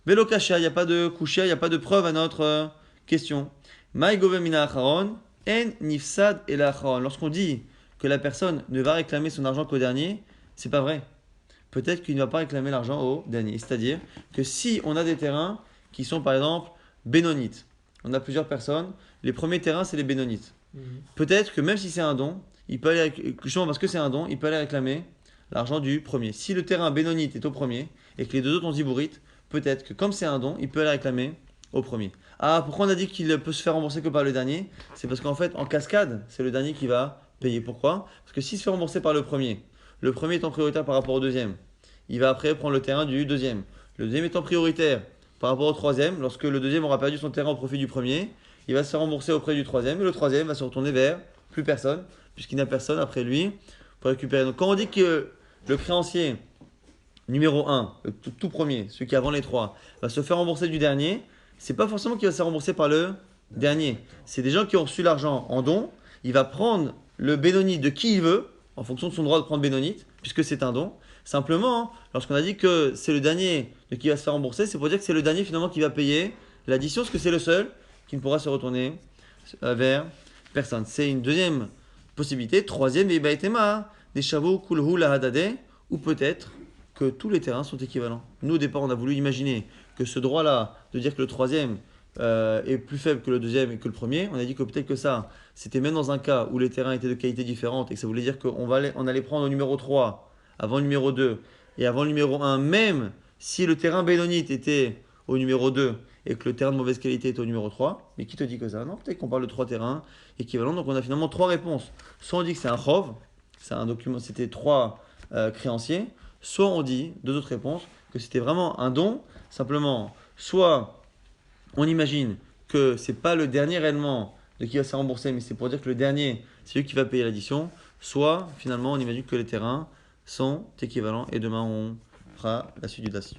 Velo kasha, il n'y a pas de kushia, il n'y a pas de preuve à notre question. Maïgove mina acharon, en nifsad el acharon. Lorsqu'on dit que la personne ne va réclamer son argent qu'au dernier, c'est pas vrai. Peut-être qu'il ne va pas réclamer l'argent au dernier. C'est-à-dire que si on a des terrains qui sont par exemple bénonites, on a plusieurs personnes, les premiers terrains c'est les bénonites. Peut-être que même si c'est un don, il peut aller, justement parce que c'est un don, il peut aller réclamer l'argent du premier. Si le terrain bénonite est au premier et que les 2 autres ont zibourite, peut-être que comme c'est un don, il peut aller réclamer au premier. Ah, pourquoi on a dit qu'il peut se faire rembourser que par le dernier? C'est parce qu'en fait, en cascade, c'est le dernier qui va payer. Pourquoi? Parce que s'il se fait rembourser par le premier étant prioritaire par rapport au deuxième, il va après prendre le terrain du deuxième. Le deuxième étant prioritaire par rapport au troisième, lorsque le deuxième aura perdu son terrain au profit du premier, il va se faire rembourser auprès du troisième et le troisième va se retourner vers plus personne, puisqu'il n'a personne après lui pour récupérer. Donc quand on dit que le créancier numéro un, le tout premier, celui qui est avant les trois, va se faire rembourser du dernier, c'est pas forcément qu'il va se faire rembourser par le dernier. C'est des gens qui ont reçu l'argent en don. Il va prendre le bénonite de qui il veut, en fonction de son droit de prendre bénonite, puisque c'est un don. Simplement, hein, lorsqu'on a dit que c'est le dernier de qui va se faire rembourser, c'est pour dire que c'est le dernier finalement qui va payer l'addition, parce que c'est le seul qui ne pourra se retourner vers personne. C'est une deuxième possibilité. Troisième, des chavots kulhu la hadade, ou peut-être que tous les terrains sont équivalents. Nous, au départ, on a voulu imaginer que ce droit-là, de dire que le troisième est plus faible que le deuxième et que le premier, on a dit que peut-être que ça, c'était même dans un cas où les terrains étaient de qualité différente et que ça voulait dire on allait prendre au numéro 3 avant le numéro 2 et avant le numéro 1, même si le terrain bénonite était au numéro 2 et que le terrain de mauvaise qualité était au numéro 3. Mais qui te dit que ça? Non, peut-être qu'on parle de trois terrains équivalents. Donc on a finalement trois réponses. Soit on dit que c'est un chov, c'est un document, c'était trois créanciers. Soit on dit, deux autres réponses, que c'était vraiment un don. Simplement, soit on imagine que c'est pas le dernier réellement de qui va se rembourser, mais c'est pour dire que le dernier, c'est lui qui va payer l'addition. Soit, finalement, on imagine que les terrains sont équivalents. Et demain, on fera la suite du DAS.